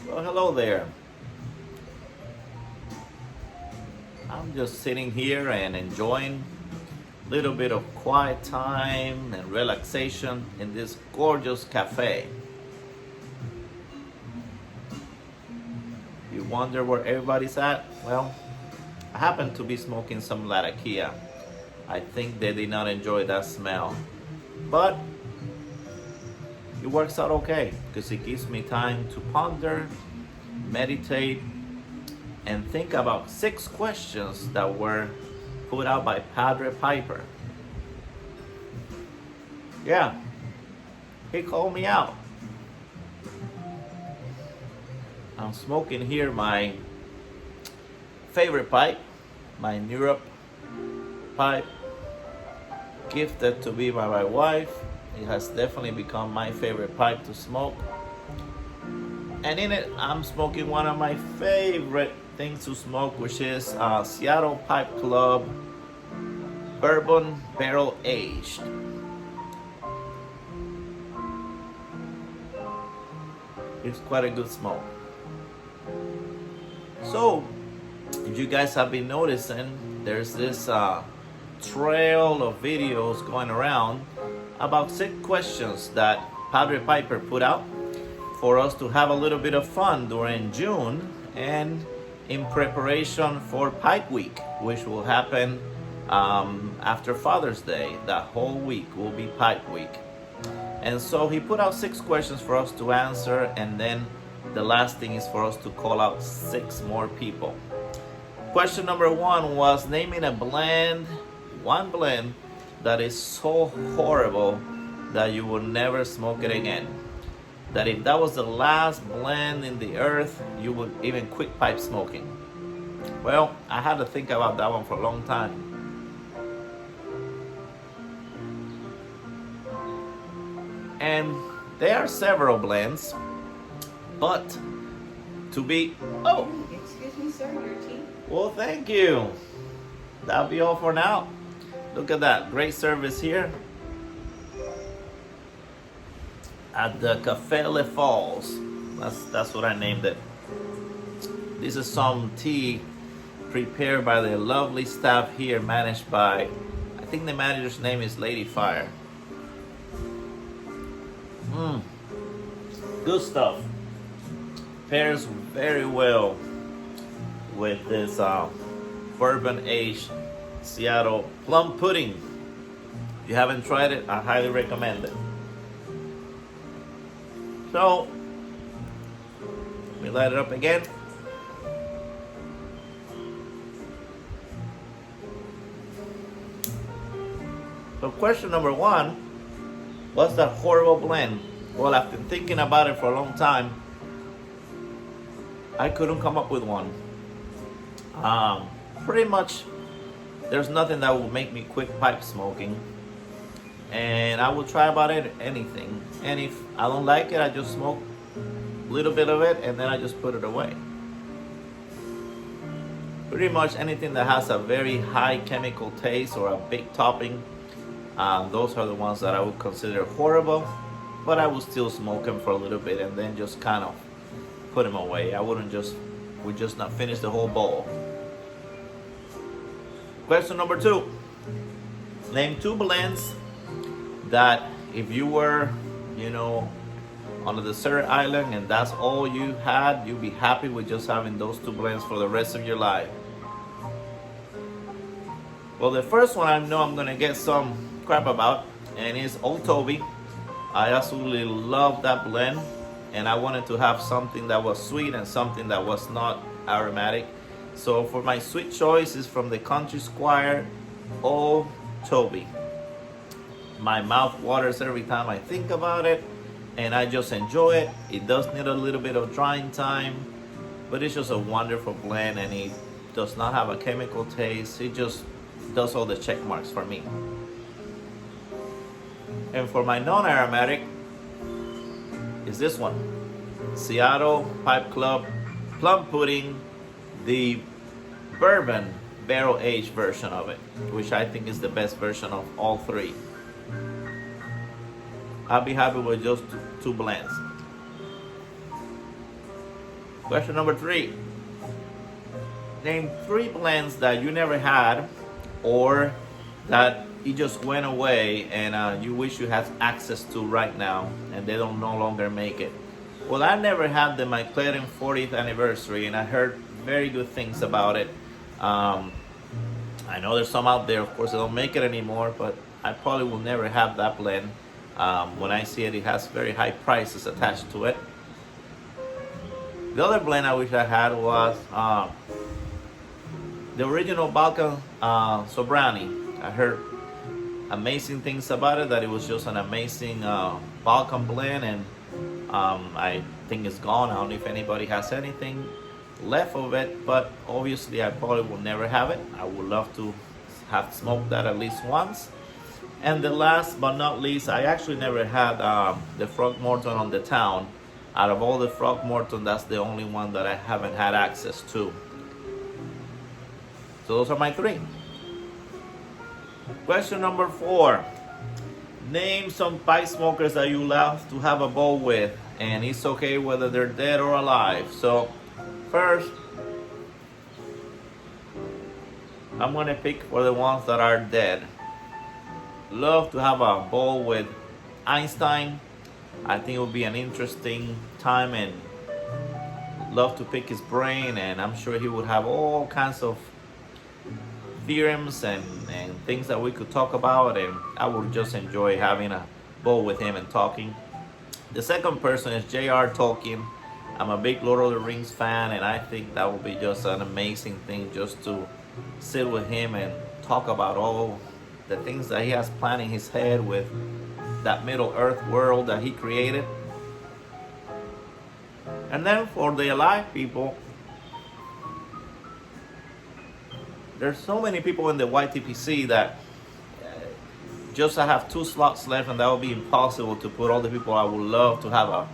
Well, hello there. I'm just sitting here and enjoying a little bit of quiet time and relaxation in this gorgeous cafe. You wonder where everybody's at? Well, I happen to be smoking some Latakia. I think they did not enjoy that smell. But it works out okay because it gives me time to ponder, meditate, and think about 6 questions that were put out by Padre Piper. Yeah, he called me out. I'm smoking here my favorite pipe, my Europe pipe, gifted to me by my wife. It has definitely become my favorite pipe to smoke. And in it, I'm smoking one of my favorite things to smoke, which is Seattle Pipe Club Bourbon Barrel Aged. It's quite a good smoke. So, if you guys have been noticing, there's this trail of videos going around about 6 questions that Padre Piper put out for us to have a little bit of fun during June and in preparation for Pipe Week, which will happen after Father's Day. That whole week will be Pipe Week. And so he put out 6 questions for us to answer, and then the last thing is for us to call out 6 more people. Question number 1 was naming a blend, one blend that is so horrible that you will never smoke it again. That if that was the last blend in the earth, you would even quit pipe smoking. Well, I had to think about that one for a long time. And there are several blends, but to be, Excuse me, sir, your tea? well, thank you. That'll be all for now. Look at that, great service here at the Cafe Le Falls. That's what I named it. This is some tea prepared by the lovely staff here, managed by, I think the manager's name is Lady Fire. Good stuff. Pairs very well with this bourbon aged Seattle plum pudding. If you haven't tried it, I highly recommend it. So, let me light it up again. So question number 1, what's that horrible blend? Well, I've been thinking about it for a long time. I couldn't come up with one. Pretty much, there's nothing that will make me quit pipe smoking. And I will try about anything. And if I don't like it, I just smoke a little bit of it and then I just put it away. Pretty much anything that has a very high chemical taste or a big topping, those are the ones that I would consider horrible. But I would still smoke them for a little bit and then just kind of put them away. I would just not finish the whole bowl. Question number 2. Name 2 blends that if you were, on a desert island and that's all you had, you'd be happy with just having those 2 blends for the rest of your life. Well, the first one I know I'm gonna get some crap about, and it's Old Toby. I absolutely love that blend, and I wanted to have something that was sweet and something that was not aromatic. So for my sweet choice is from the Country Squire Old Toby. My mouth waters every time I think about it, and I just enjoy it. It does need a little bit of drying time, but it's just a wonderful blend, and it does not have a chemical taste. It just does all the check marks for me. And for my non-aromatic is this one, Seattle Pipe Club Plum Pudding, the bourbon barrel aged version of it, which I think is the best version of all 3. I'll be happy with just 2 blends. Question number 3. Name 3 blends that you never had or that it just went away and you wish you had access to right now and they don't no longer make it. Well, I never had the McLaren 40th anniversary and I heard very good things about it. I know there's some out there, of course, that don't make it anymore, but I probably will never have that blend. When I see it, it has very high prices attached to it. The other blend I wish I had was the original Balkan Sobrani. I heard amazing things about it, that it was just an amazing Balkan blend, and I think it's gone. I don't know if anybody has anything left of it, but obviously I probably will never have it. I would love to have smoked that at least once. And the last but not least, I actually never had the Frogmorton on the Town. Out of all the Frogmorton, that's the only one that I haven't had access to. So those are my 3. Question number 4. Name some pipe smokers that you love to have a bowl with, and it's okay whether they're dead or alive. So first, I'm gonna pick for the ones that are dead. Love to have a bowl with Einstein. I think it would be an interesting time, and love to pick his brain, and I'm sure he would have all kinds of theorems and things that we could talk about, and I would just enjoy having a bowl with him and talking. The second person is J.R. Tolkien. I'm a big Lord of the Rings fan, and I think that would be just an amazing thing just to sit with him and talk about all the things that he has planned in his head with that Middle Earth world that he created. And then for the alive people, there's so many people in the YTPC that just I have 2 slots left, and that would be impossible to put all the people I would love to have a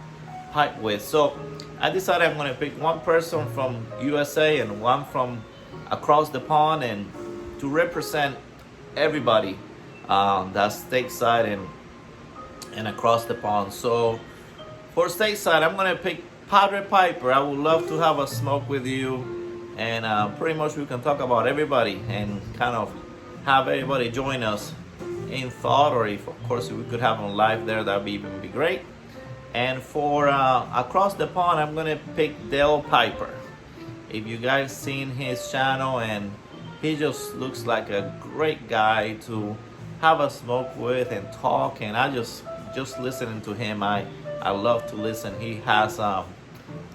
pipe with. So I decided I'm going to pick one person from USA and one from across the pond, and to represent everybody that's stateside and across the pond. So for stateside, I'm going to pick Padre Piper. I would love to have a smoke with you, and pretty much we can talk about everybody and kind of have everybody join us in thought, or if of course we could have them live there, that would even be great. And for across the pond, I'm gonna pick Dale Piper. If you guys seen his channel, and he just looks like a great guy to have a smoke with and talk, and I just listening to him, I love to listen. He has a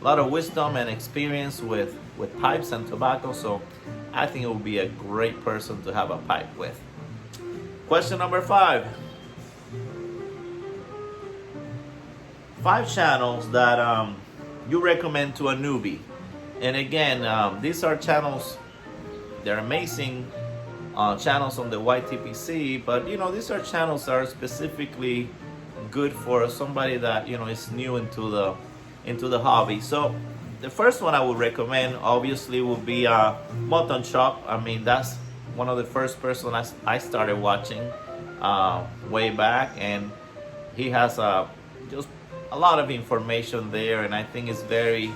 lot of wisdom and experience with pipes and tobacco, so I think it would be a great person to have a pipe with. Question number 5. 5 channels that you recommend to a newbie. And again, these are channels, they're amazing channels on the YTPC, but you know, these are channels that are specifically good for somebody that, you know, is new into the hobby. So the first one I would recommend obviously would be Mutton Chop. I mean, that's one of the first person I started watching way back, and he has just a lot of information there, and I think it's very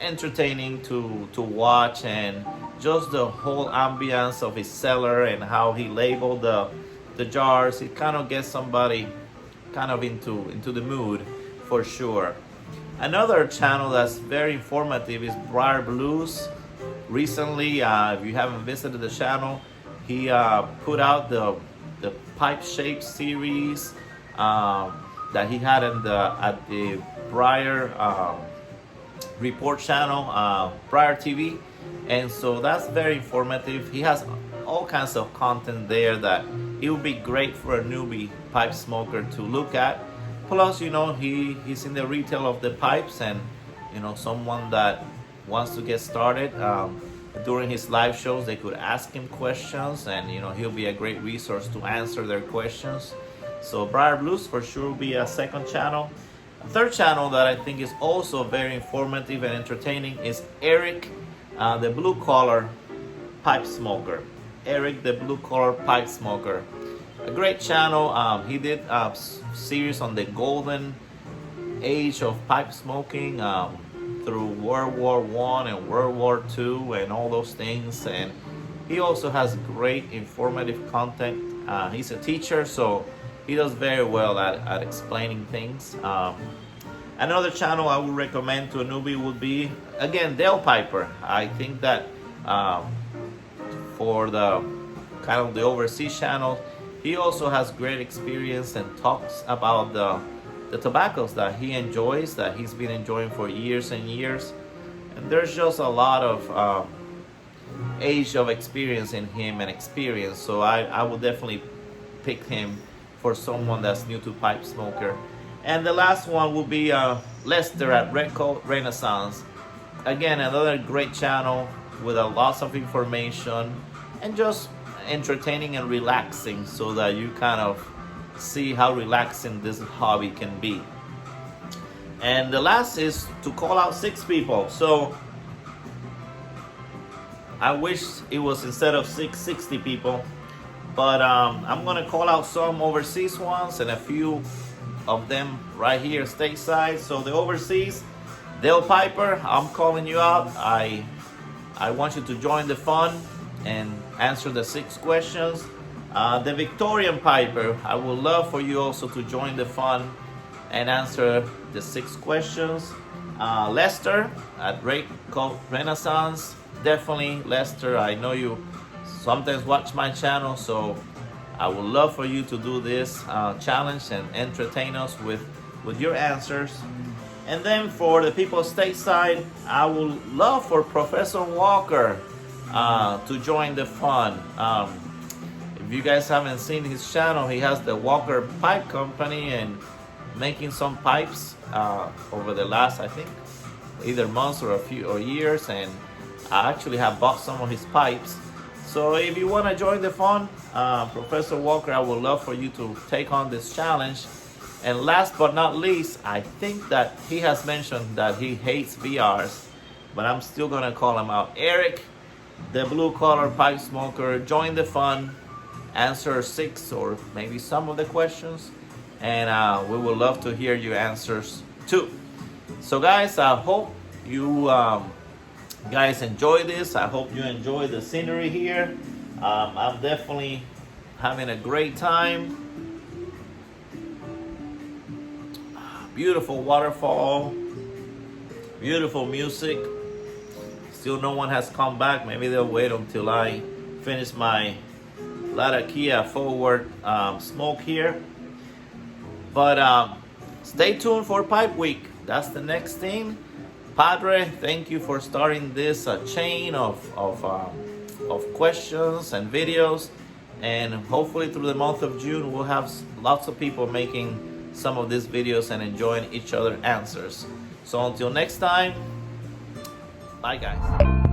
entertaining to watch, and just the whole ambience of his cellar and how he labeled the jars. It kind of gets somebody kind of into the mood for sure. Another channel that's very informative is Briar Blues. Recently, if you haven't visited the channel, he put out the pipe shape series that he had at the Briar Report channel, Briar TV, and so that's very informative. He has all kinds of content there that it would be great for a newbie pipe smoker to look at. Plus, you know, he's in the retail of the pipes, and you know, someone that wants to get started during his live shows, they could ask him questions, and you know, he'll be a great resource to answer their questions. So Briar Blues for sure will be a second channel. A third channel that I think is also very informative and entertaining is Eric, the Blue Collar Pipe Smoker. Eric, the Blue Collar Pipe Smoker. A great channel. He did a series on the golden age of pipe smoking. through World War One and World War II and all those things. And he also has great informative content. He's a teacher, so he does very well at explaining things. Another channel I would recommend to a newbie would be, again, Dale Piper. I think that for the kind of the overseas channel, he also has great experience and talks about the tobaccos that he enjoys, that he's been enjoying for years and years. And there's just a lot of age of experience in him and experience. So I would definitely pick him for someone that's new to pipe smoker. And the last one will be Lester at Red Coat Renaissance. Again, another great channel with a lots of information and just entertaining and relaxing, so that you kind of see how relaxing this hobby can be. And the last is to call out 6 people. So I wish it was instead of 60 people, but I'm gonna call out some overseas ones and a few of them right here stateside. So the overseas, Dale Piper, I'm calling you out. I want you to join the fun and answer the 6 questions. The Victorian Piper, I would love for you also to join the fun and answer the 6 questions. Lester at Red Coat Renaissance, definitely Lester. I know you sometimes watch my channel, so I would love for you to do this challenge and entertain us with your answers. And then for the people stateside, I would love for Professor Walker to join the fun. If you guys haven't seen his channel, he has the Walker Pipe Company and making some pipes over the last, I think, either months or a few years. And I actually have bought some of his pipes. So if you want to join the fun, Professor Walker, I would love for you to take on this challenge. And last but not least, I think that he has mentioned that he hates VRs, but I'm still going to call him out. Eric, the blue collar pipe smoker, join the fun, answer 6 or maybe some of the questions, and we would love to hear your answers too. So guys, I hope you guys enjoy this. I hope you enjoy the scenery here. I'm definitely having a great time. Beautiful waterfall, beautiful music. Still no one has come back. Maybe they'll wait until I finish my Latakia forward smoke here. But stay tuned for Pipe Week. That's the next thing. Padre, thank you for starting this chain of questions and videos. And hopefully through the month of June, we'll have lots of people making some of these videos and enjoying each other's answers. So until next time, bye guys.